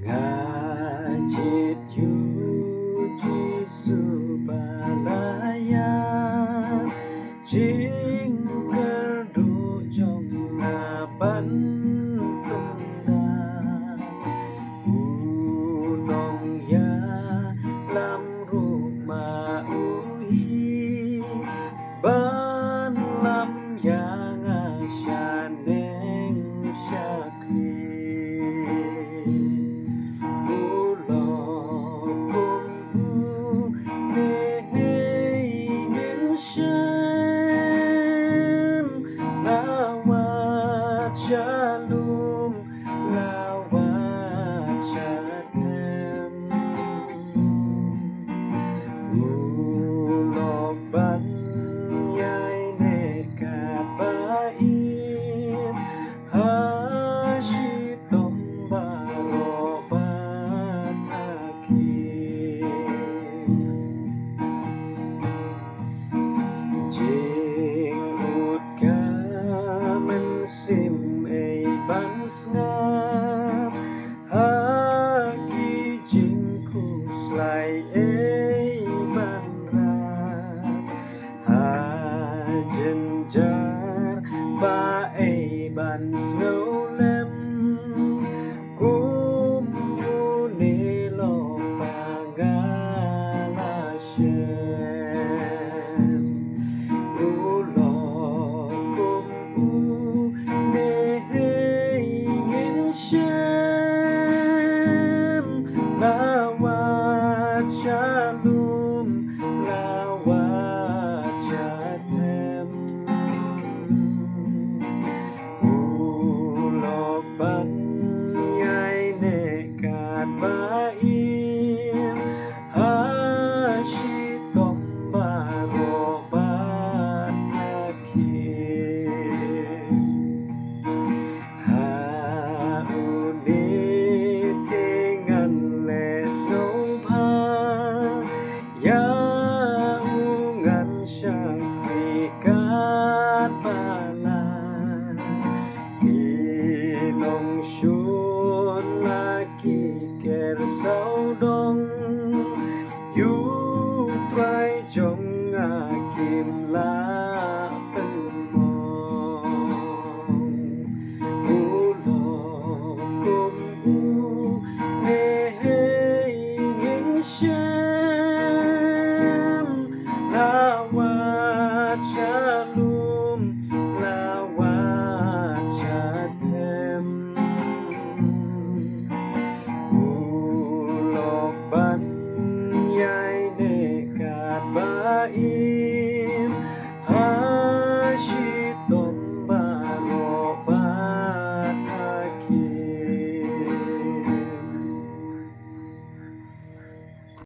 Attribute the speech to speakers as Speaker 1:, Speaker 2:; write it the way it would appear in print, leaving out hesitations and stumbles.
Speaker 1: Ngajit yuji subhalaya Jing kerdu trong ngaban tungna Unong ya lam rumah uhi Ban lam ya ngasyaneng syakri Shalom lawat shalom Nguloban yai nekat bain Hashitom barobat akhir Jing ut kamen sim bans ngap hagi jingkus lai ban rat ha jenjar ba ban snow